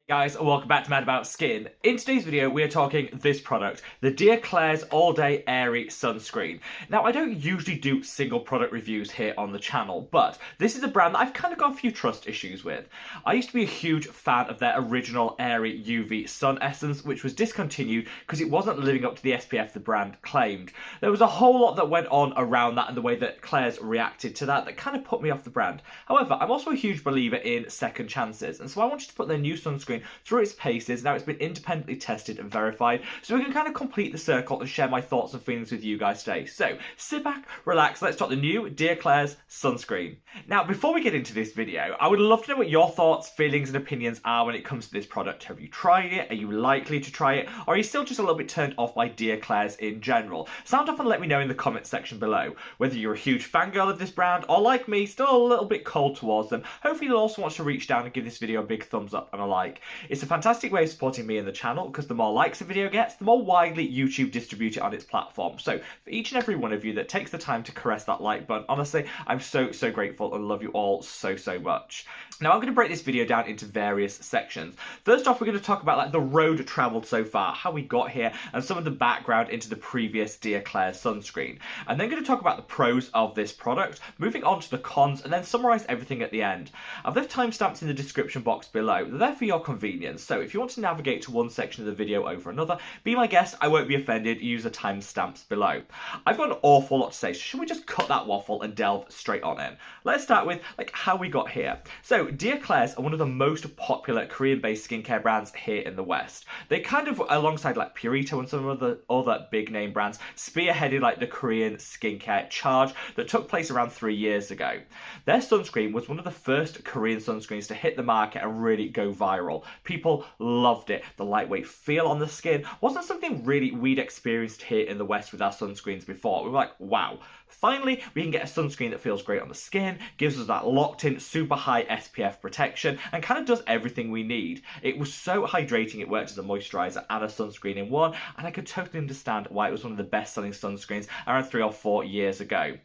Guys, and welcome back to Mad About Skin. In today's video, we are talking this product, the Dear Klairs All-Day Airy Sunscreen. Now, I don't usually do single product reviews here on the channel, but this is a brand that I've kind of got a few trust issues with. I used to be a huge fan of their original Airy UV Sun Essence, which was discontinued because it wasn't living up to the SPF the brand claimed. There was a whole lot that went on around that and the way that Klairs reacted to that kind of put me off the brand. However, I'm also a huge believer in second chances, and so I wanted to put their new sunscreen through its paces. Now it's been independently tested and verified, so we can kind of complete the circle and share my thoughts and feelings with you guys today. So sit back, relax, let's start the new Dear Klairs Sunscreen. Now, before we get into this video, I would love to know what your thoughts, feelings and opinions are when it comes to this product. Have you tried it? Are you likely to try it? Or are you still just a little bit turned off by Dear Klairs in general? Sound off and let me know in the comment section below. Whether you're a huge fangirl of this brand or, like me, still a little bit cold towards them, hopefully you'll also want to reach down and give this video a big thumbs up and a like. It's a fantastic way of supporting me and the channel, because the more likes a video gets, the more widely YouTube distributes it on its platform. So for each and every one of you that takes the time to caress that like button, honestly, I'm so grateful and love you all so much. Now I'm going to break this video down into various sections. First off, we're going to talk about the road travelled so far, how we got here, and some of the background into the previous Dear Klairs sunscreen. And then going to talk about the pros of this product, moving on to the cons, and then summarise everything at the end. I've left timestamps in the description box below. They're there for your convenience. So if you want to navigate to one section of the video over another, be my guest, I won't be offended, use the timestamps below. I've got an awful lot to say, so should we just cut that waffle and delve straight on in? Let's start with how we got here. So Dear Klairs are one of the most popular Korean-based skincare brands here in the West. They kind of, alongside Purito and some of the other big name brands, spearheaded the Korean skincare charge that took place around 3 years ago. Their sunscreen was one of the first Korean sunscreens to hit the market and really go viral. People loved it. The lightweight feel on the skin wasn't something really we'd experienced here in the West with our sunscreens before. We were like, wow, finally we can get a sunscreen that feels great on the skin, gives us that locked in super high SPF protection, and kind of does everything we need. It was so hydrating, it worked as a moisturizer and a sunscreen in one, and I could totally understand why it was one of the best selling sunscreens around 3 or 4 years ago.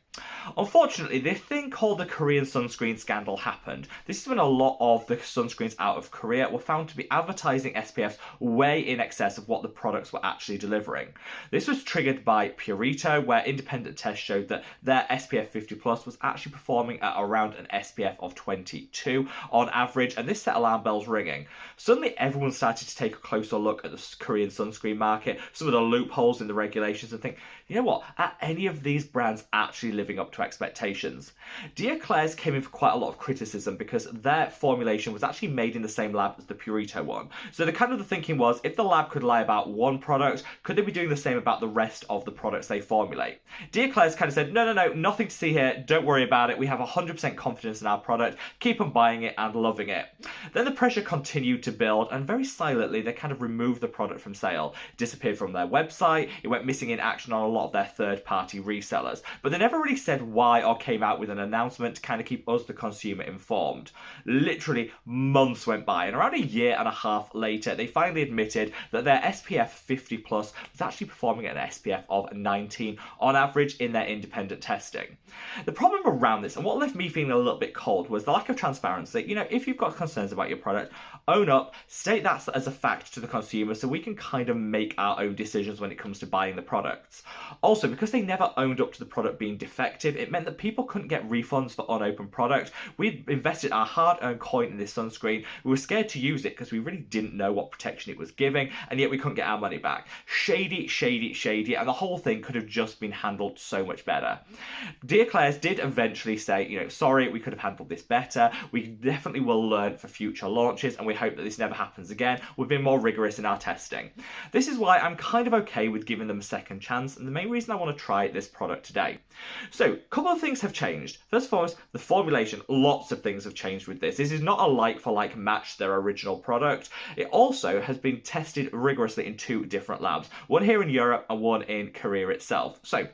Unfortunately, this thing called the Korean sunscreen scandal happened. This is when a lot of the sunscreens out of Korea were found to be advertising SPFs way in excess of what the products were actually delivering. This was triggered by Purito, where independent tests showed that their SPF 50 plus was actually performing at around an SPF of 22 on average, and this set alarm bells ringing. Suddenly everyone started to take a closer look at the Korean sunscreen market, some of the loopholes in the regulations, and think, you know what, are any of these brands actually living up to expectations? Dear Klairs came in for quite a lot of criticism because their formulation was actually made in the same lab as the Purito one. So the thinking was, if the lab could lie about one product, could they be doing the same about the rest of the products they formulate? Dear Klairs kind of said, no, nothing to see here, don't worry about it, we have 100% confidence in our product, keep on buying it and loving it. Then the pressure continued to build, and very silently they kind of removed the product from sale. It disappeared from their website, it went missing in action on a lot of their third-party resellers, but they never really said why or came out with an announcement to kind of keep us, the consumer, informed. Literally months went by, and around a year and a half later, they finally admitted that their SPF 50 plus was actually performing at an SPF of 19 on average in their independent testing. The problem around this, and what left me feeling a little bit cold, was the lack of transparency. You know, if you've got concerns about your product, own up, state that as a fact to the consumer so we can kind of make our own decisions when it comes to buying the products. Also, because they never owned up to the product being defective, it meant that people couldn't get refunds for unopened product. We'd invested our hard-earned coin in this sunscreen. We were scared to use it because we really didn't know what protection it was giving, and yet we couldn't get our money back. Shady, and the whole thing could have just been handled so much better. Dear Klairs did eventually say, you know, sorry, we could have handled this better. We definitely will learn for future launches, and we hope that this never happens again. We've been more rigorous in our testing. This is why I'm kind of okay with giving them a second chance, and the main reason I want to try this product today. So, a couple of things have changed. First of all, the formulation, lots of things have changed with this. This is not a like-for-like match to their original product. It also has been tested rigorously in 2 different labs, one here in Europe and one in Korea itself. So,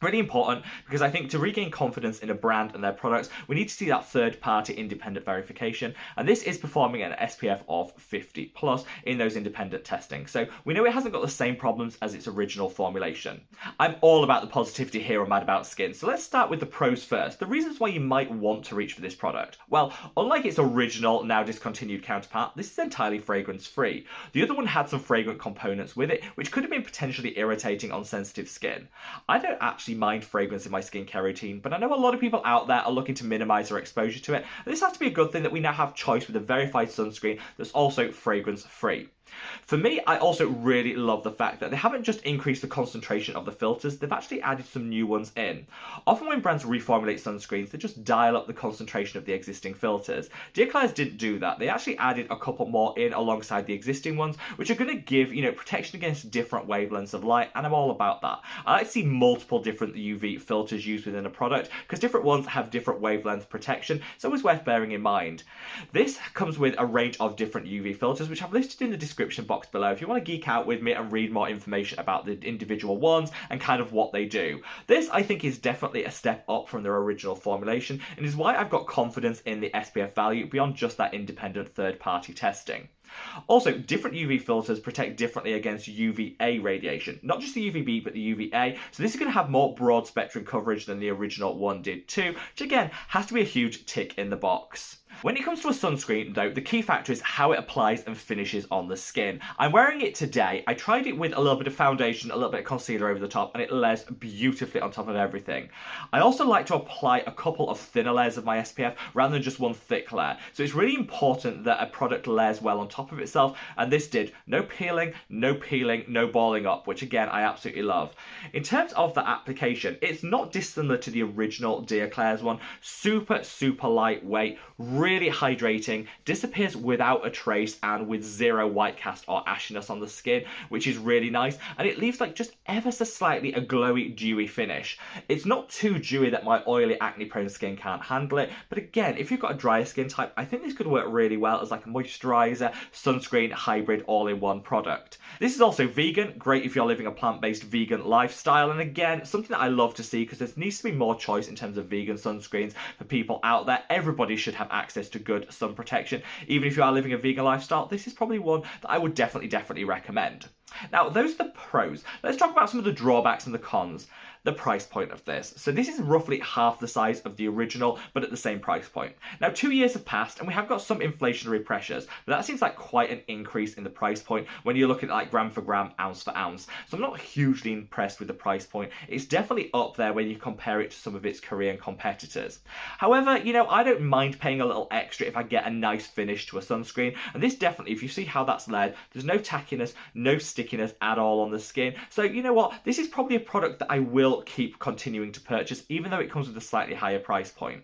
Really important, because I think to regain confidence in a brand and their products, we need to see that third-party independent verification, and this is performing at an SPF of 50 plus in those independent testing. So we know it hasn't got the same problems as its original formulation. I'm all about the positivity here on Mad About Skin, so let's start with the pros first. The reasons why you might want to reach for this product. Well, unlike its original, now discontinued counterpart, this is entirely fragrance-free. The other one had some fragrant components with it, which could have been potentially irritating on sensitive skin. I don't actually mind fragrance in my skincare routine, but I know a lot of people out there are looking to minimize their exposure to it. And this has to be a good thing that we now have choice with a verified sunscreen that's also fragrance free. For me, I also really love the fact that they haven't just increased the concentration of the filters, they've actually added some new ones in. Often when brands reformulate sunscreens, they just dial up the concentration of the existing filters. Dear Klairs didn't do that. They actually added a couple more in alongside the existing ones, which are going to give, protection against different wavelengths of light, and I'm all about that. I like to see multiple different UV filters used within a product, because different ones have different wavelength protection, so it's worth bearing in mind. This comes with a range of different UV filters, which I've listed in the description box below if you want to geek out with me and read more information about the individual ones and kind of what they do. This, I think, is definitely a step up from their original formulation, and is why I've got confidence in the SPF value beyond just that independent third-party testing. Also, different UV filters protect differently against UVA radiation, not just the UVB but the UVA, so this is going to have more broad spectrum coverage than the original one did too, which again has to be a huge tick in the box. When it comes to a sunscreen though, the key factor is how it applies and finishes on the skin. I'm wearing it today. I tried it with a little bit of foundation, a little bit of concealer over the top, and it layers beautifully on top of everything. I also like to apply a couple of thinner layers of my SPF rather than just one thick layer. So it's really important that a product layers well on top of itself, and this did. No peeling, no balling up, which again I absolutely love. In terms of the application, it's not dissimilar to the original Dear Klairs one. Super lightweight, really hydrating, disappears without a trace and with zero white cast or ashiness on the skin, which is really nice, and it leaves like just ever so slightly a glowy, dewy finish. It's not too dewy that my oily, acne-prone skin can't handle it, but again, if you've got a drier skin type, I think this could work really well as like a moisturizer, sunscreen, hybrid, all-in-one product. This is also vegan, great if you're living a plant-based vegan lifestyle, and again, something that I love to see because there needs to be more choice in terms of vegan sunscreens for people out there. Everybody should have access to good sun protection. Even if you are living a vegan lifestyle, this is probably one that I would definitely recommend. Now, those are the pros. Let's talk about some of the drawbacks and the cons. The price point of this. So this is roughly half the size of the original, but at the same price point. Now, 2 years have passed and we have got some inflationary pressures, but that seems like quite an increase in the price point when you look at like gram for gram, ounce for ounce. So I'm not hugely impressed with the price point. It's definitely up there when you compare it to some of its Korean competitors. However, I don't mind paying a little extra if I get a nice finish to a sunscreen. And this definitely, if you see how that's layered, there's no tackiness, no stickiness at all on the skin. So you know what? This is probably a product that I will keep continuing to purchase, even though it comes with a slightly higher price point.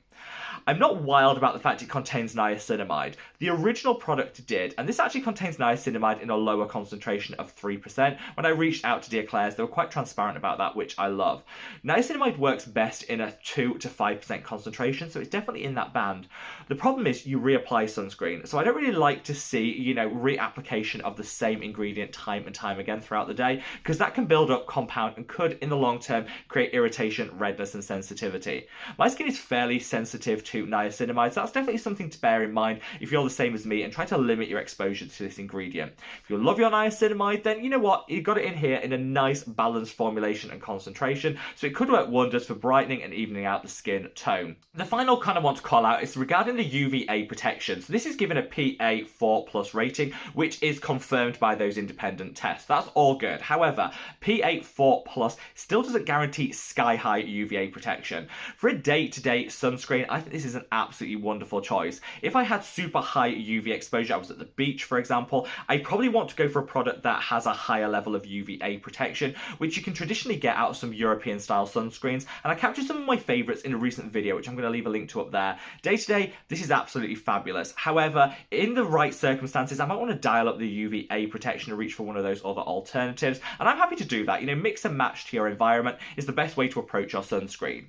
I'm not wild about the fact it contains niacinamide. The original product did, and this actually contains niacinamide in a lower concentration of 3%. When I reached out to Dear Klairs, they were quite transparent about that, which I love. Niacinamide works best in a 2 to 5% concentration, so it's definitely in that band. The problem is you reapply sunscreen, so I don't really like to see, reapplication of the same ingredient time and time again throughout the day, because that can build up, compound, and could, in the long term, create irritation, redness, and sensitivity. My skin is fairly sensitive to niacinamide, so that's definitely something to bear in mind if you're the same as me and try to limit your exposure to this ingredient. If you love your niacinamide, then you know what, you've got it in here in a nice balanced formulation and concentration, so it could work wonders for brightening and evening out the skin tone. The final kind I want to call out is regarding the UVA protection. So this is given a PA4+ rating, which is confirmed by those independent tests. That's all good. However, PA4+ still doesn't guarantee sky-high UVA protection. For a day-to-day sunscreen, I think this is an absolutely wonderful choice. If I had super high UV exposure, I was at the beach for example, I'd probably want to go for a product that has a higher level of UVA protection, which you can traditionally get out of some European style sunscreens, and I captured some of my favourites in a recent video, which I'm going to leave a link to up there. Day to day, this is absolutely fabulous. However, in the right circumstances, I might want to dial up the UVA protection and reach for one of those other alternatives, and I'm happy to do that. Mix and match to your environment is the best way to approach your sunscreen.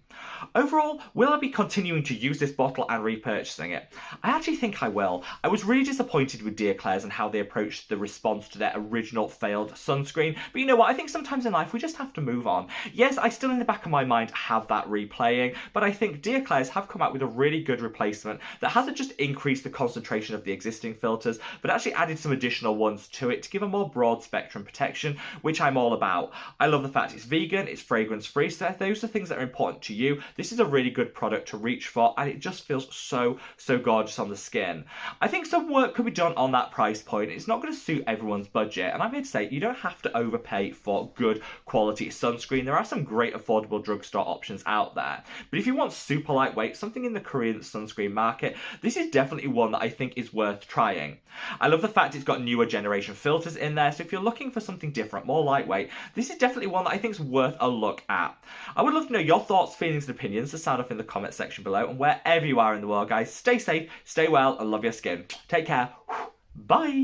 Overall, will I be continuing to use this bottle and repurchasing it? I actually think I will. I was really disappointed with Dear Klairs and how they approached the response to their original failed sunscreen, but you know what, I think sometimes in life we just have to move on. Yes, I still in the back of my mind have that replaying, but I think Dear Klairs have come out with a really good replacement that hasn't just increased the concentration of the existing filters, but actually added some additional ones to it to give a more broad spectrum protection, which I'm all about. I love the fact it's vegan, it's fragrance free, so if those are things that are important to you, this is a really good product to reach for, and it just feels so gorgeous on the skin. I think some work could be done on that price point. It's not going to suit everyone's budget, and I'm here to say you don't have to overpay for good quality sunscreen. There are some great affordable drugstore options out there, but if you want super lightweight, something in the Korean sunscreen market, this is definitely one that I think is worth trying. I love the fact it's got newer generation filters in there, so if you're looking for something different, more lightweight, this is definitely one that I think is worth a look at. I would love to know your thoughts, feelings and opinions, so sound off in the comment section below, and wherever you are in the world guys, stay safe, stay well and love your skin. Take care. Bye.